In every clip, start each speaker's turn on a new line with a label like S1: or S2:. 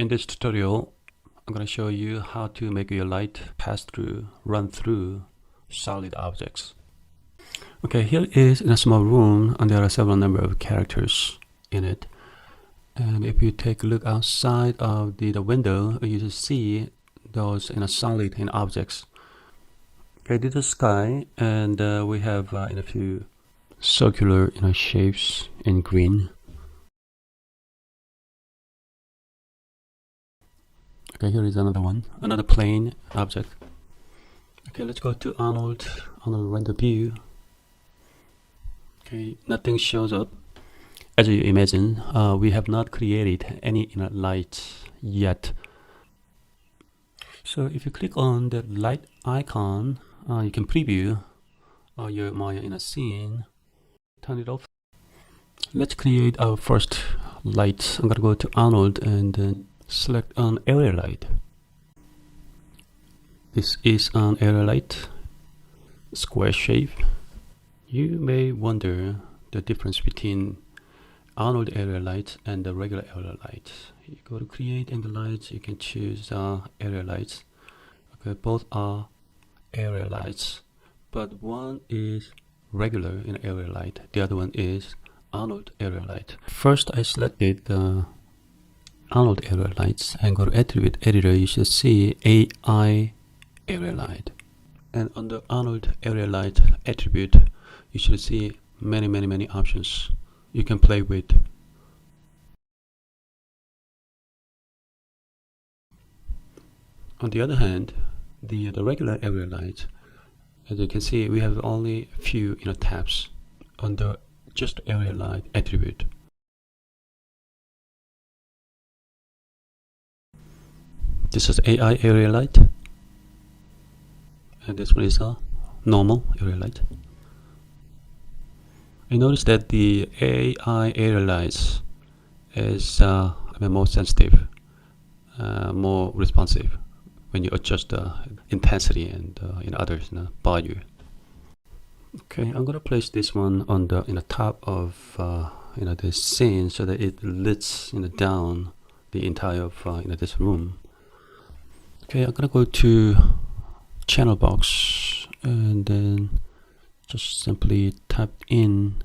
S1: In this tutorial, I'm going to show you how to make your light run through solid objects. Okay, here is in a small room and there are several number of characters in it. And if you take a look outside of the window, you just see those solid objects. Okay, this is the sky, and we have in a few circular shapes in green. Okay, here is another one, another plane object. Okay, let's go to Arnold render view. Okay, nothing shows up. As you imagine, we have not created any light yet. So if you click on the light icon, you can preview your Maya scene. Turn it off. Let's create our first light. I'm gonna go to Arnold and then select an area light. This is an area light, square shape. You may wonder the difference between Arnold area light and the regular area light. You go to create angle lights, you can choose area lights. Okay, both are area lights, but one is regular area light, the other one is Arnold area light. First I selected the Arnold area lights and go to attribute editor. You should see AI area light, and under Arnold area light attribute you should see many options you can play with. On the other hand, the regular area light, as you can see, we have only a few tabs under just area light attribute. This is AI area light, and this one is a normal area light. I noticed that the AI area lights is more sensitive, more responsive when you adjust the intensity and others value. Okay, I'm gonna place this one on the top of this scene so that it lets down the entire of this room. Okay, I'm gonna go to channel box and then just simply type in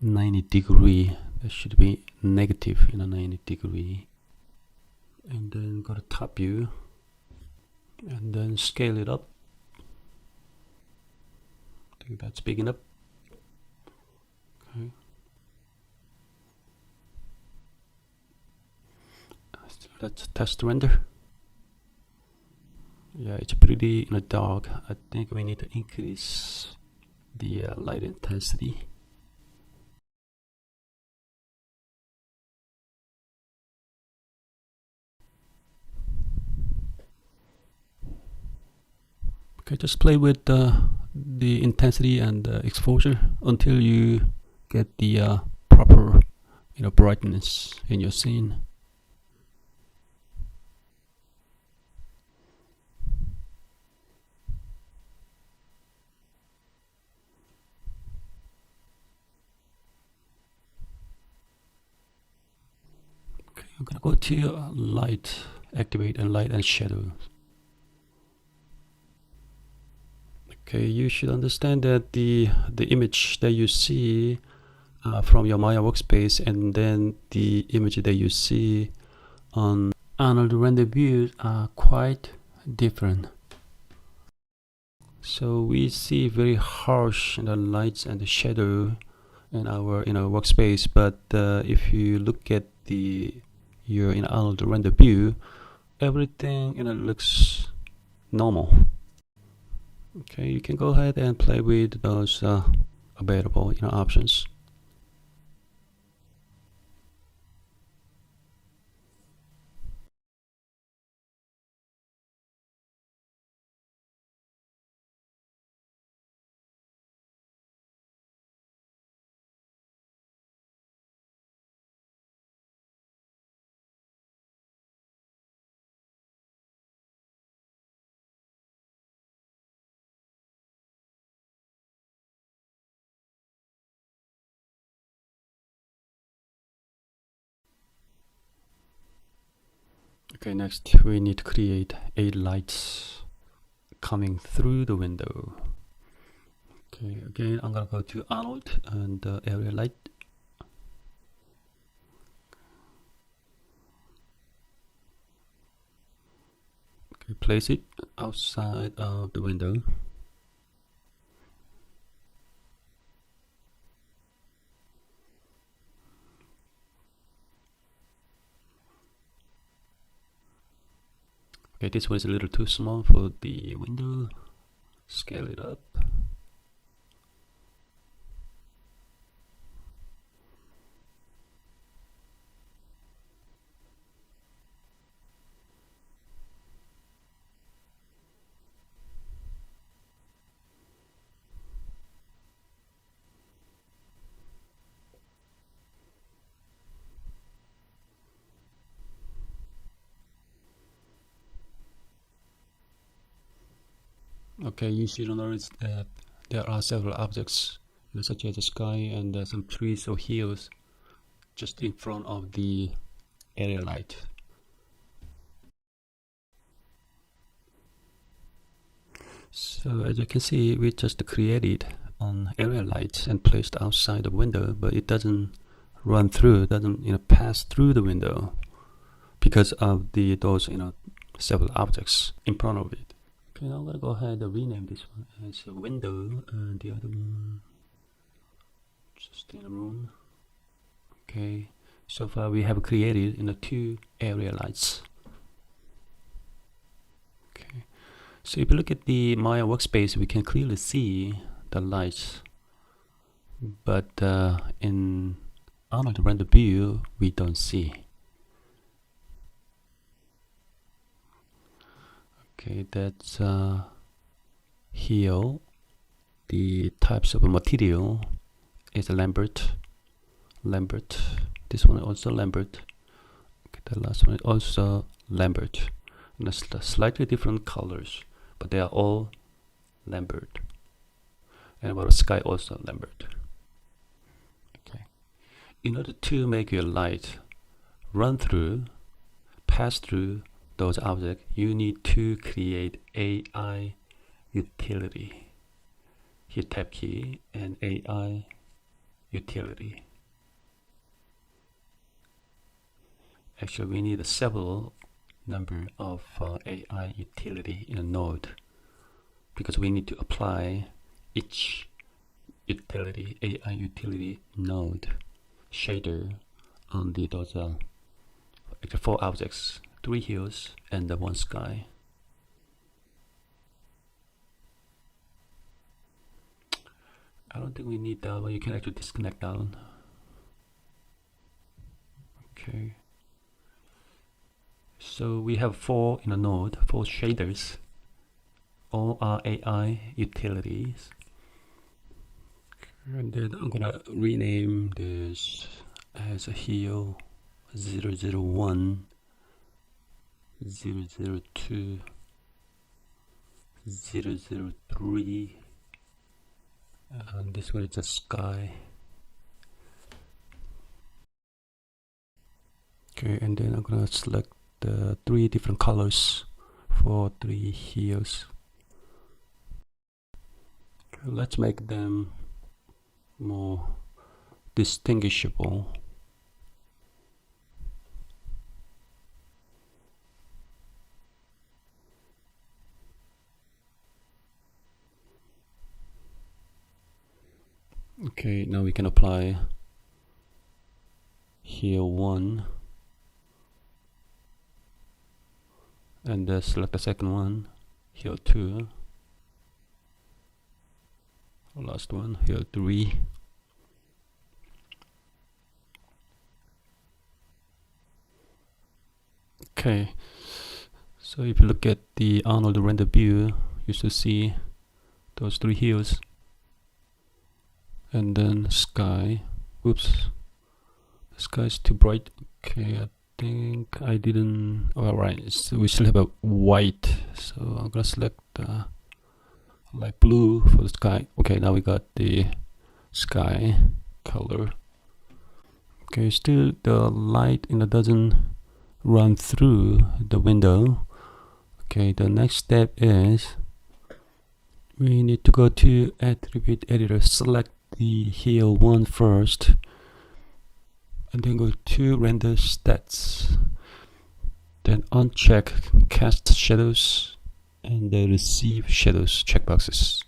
S1: 90°. That should be negative 90°, and then go to top view and then scale it up. I think that's big enough. Okay. Let's test render. Yeah, it's pretty dark. I think we need to increase the light intensity. Okay, just play with the intensity and exposure until you get the proper brightness in your scene. Okay, I'm gonna go to light, activate and light and shadow. Okay, you should understand that the image that you see from your Maya workspace and then the image that you see on Arnold render views are quite different. So we see very harsh lights and the shadow in our workspace, but if you look at your Arnold render view, everything looks normal. Okay, you can go ahead and play with those available options. Okay, next we need to create 8 lights coming through the window. Okay, again I'm gonna go to Arnold and area light. Okay, place it outside of the window. Okay, this one is a little too small for the window. Scale it up. Okay, you should notice that there are several objects, such as the sky and some trees or hills just in front of the area light. So as you can see, we just created an area light and placed outside the window, but it doesn't run through, doesn't pass through the window because of those several objects in front of it. Okay, now I'm gonna go ahead and rename this one as a window, and the other one just in a room. Okay, so far we have created 2 area lights. Okay, so if you look at the Maya workspace, we can clearly see the lights, but in Arnold render view we don't see. Okay, that's here the types of material is a Lambert. This one also Lambert. Okay, the last one is also Lambert. And it's slightly different colors, but they are all Lambert. And about the sky also Lambert. Okay. In order to make your light run through, pass through those objects, you need to create aiUtility. Hit tab key and aiUtility. Actually, we need several number of aiUtility in a node, because we need to apply each utility, aiUtility node shader on those actually 4 objects, 3 hills and 1 sky. I don't think we need that one. You can actually disconnect that one. Okay. So we have 4 in a node, 4 shaders. All are aiUtilities. And then I'm gonna rename this as a hill 001, 002, 003, and this one is the sky. Okay, and then I'm gonna select the 3 different colors for 3 hills. Okay, let's make them more distinguishable. Okay, now we can apply hill 1 and select the second one, hill 2, last one, hill 3. Okay, so if you look at the Arnold render view, you should see those 3 hills and then sky. Oops, the sky is too bright. Okay, I think I didn't. Alright, so we still have a white, so I'm gonna select light blue for the sky. Okay, now we got the sky color. Okay, still the light doesn't run through the window. Okay, the next step is we need to go to attribute editor, select the heel one first, and then go to render stats. Then uncheck cast shadows and the receive shadows checkboxes.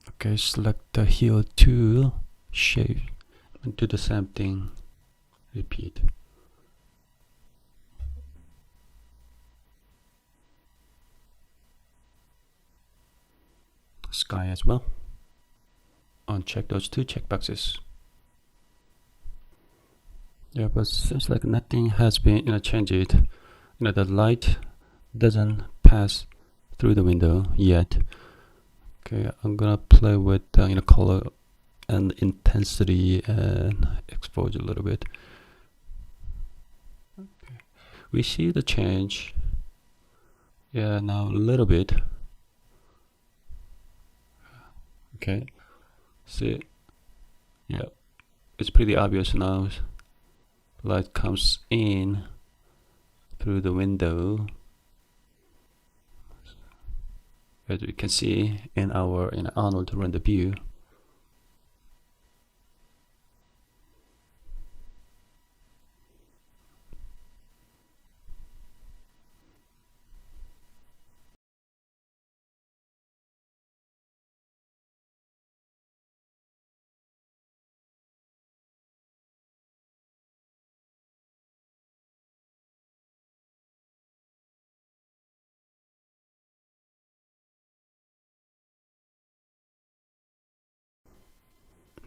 S1: Okay, select the heel 2 shape and do the same thing. Repeat. Sky as well. Uncheck those two checkboxes. Yeah, but seems like nothing has been changed. The light doesn't pass through the window yet. Okay, I'm gonna play with color and intensity and exposure a little bit. Okay. We see the change. Yeah, now a little bit. Okay, see, yeah, it's pretty obvious now. Light comes in through the window, as we can see in our Arnold render view.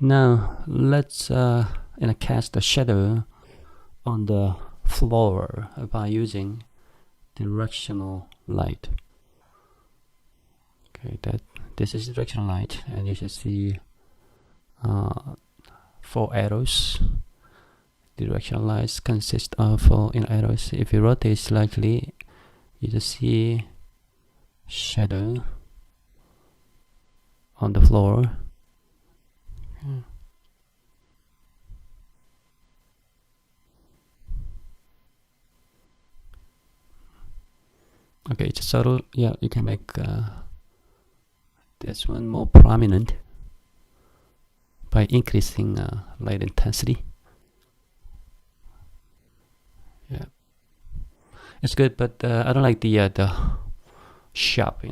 S1: Now let's cast the shadow on the floor by using directional light. Okay, this is directional light, and you should see 4 arrows. Directional lights consist of 4 arrows. If you rotate slightly, you just see shadow on the floor. Okay, it's subtle. Yeah, you can make this one more prominent by increasing light intensity. Yeah, it's good, but I don't like the sharp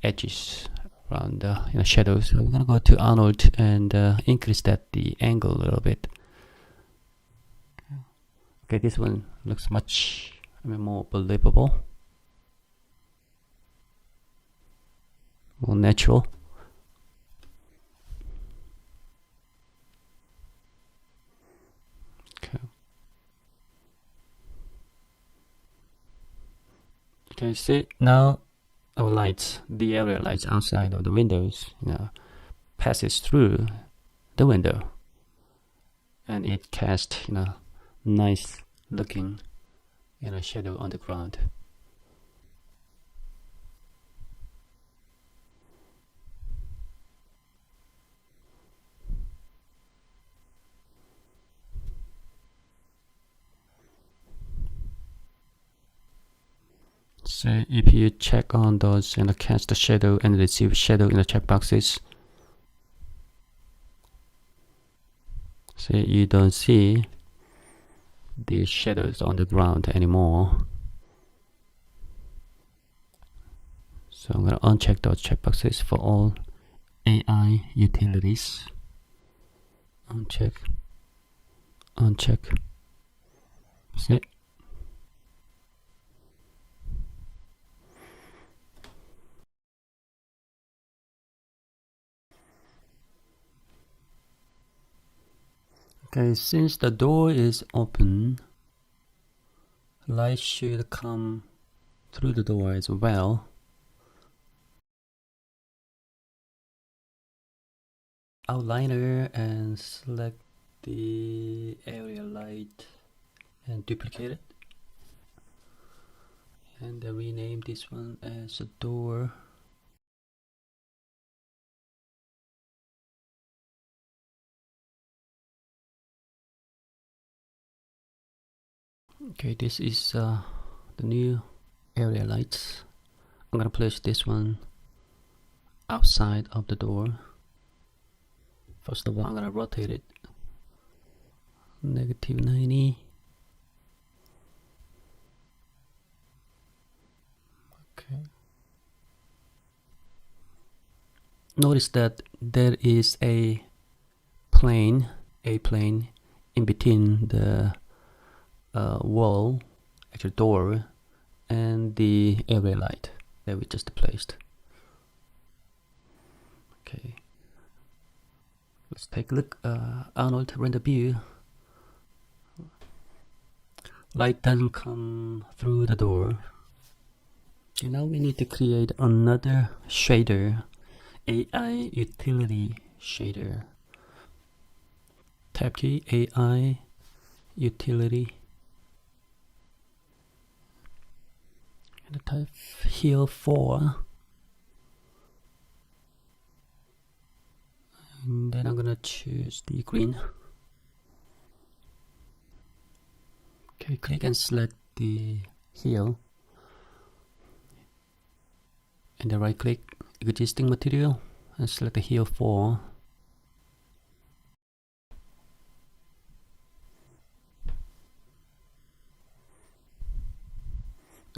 S1: edges around the shadows. So we're gonna go to Arnold and increase the angle a little bit. Okay, this one looks much more believable, more natural. Okay, see now our lights, the area lights outside of the windows, passes through the window, and it casts nice looking shadow on the ground. So if you check on those cast the shadow and receive shadow in the checkboxes, so you don't see the shadows on the ground anymore. So I'm going to uncheck those checkboxes for all AI utilities. Uncheck. See? Okay, since the door is open, light should come through the door as well. Outliner and select the area light and duplicate it, and rename this one as a door. Okay, this is the new area lights. I'm gonna place this one outside of the door. First of all, I'm gonna rotate it -90. Okay. Notice that there is a plane in between the wall, actually door, and the area light that we just placed. Okay, let's take a look. Arnold render view. Light doesn't come through the door. Okay, now we need to create another shader, aiUtility shader. Tab key, aiUtility, and type here 4, and then I'm gonna choose the green. Okay, click and select the heel, and then right click existing material and select the heel 4.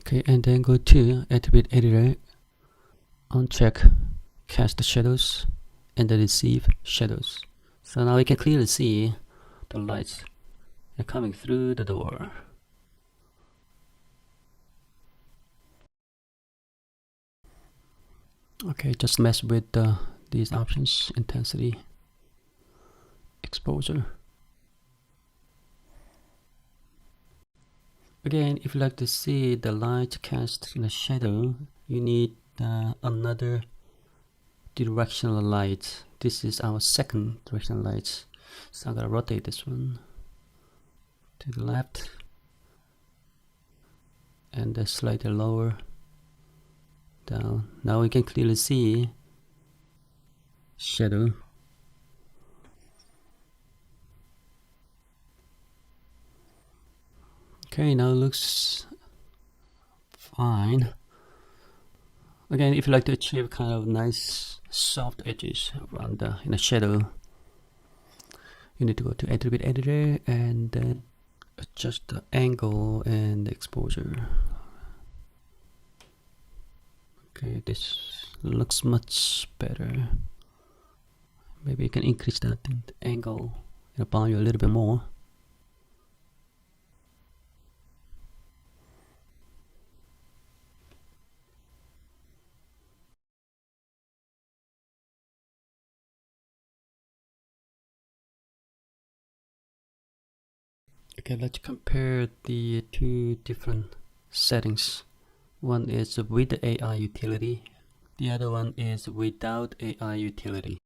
S1: Okay, and then go to attribute editor, uncheck cast shadows, and then receive shadows. So now we can clearly see the lights are coming through the door. Okay, just mess with these options: intensity, exposure. Again, if you like to see the light cast in a shadow, you need another directional light. This is our second directional light. So I'm gonna rotate this one to the left and slightly lower down. Now we can clearly see shadow. Okay, now it looks fine. Again, if you like to achieve kind of nice soft edges around in a shadow, you need to go to attribute editor and then adjust the angle and the exposure. Okay, this looks much better. Maybe you can increase that angle in the value a little bit more. Okay, let's compare the two different settings. One is with the aiUtility, the other one is without aiUtility.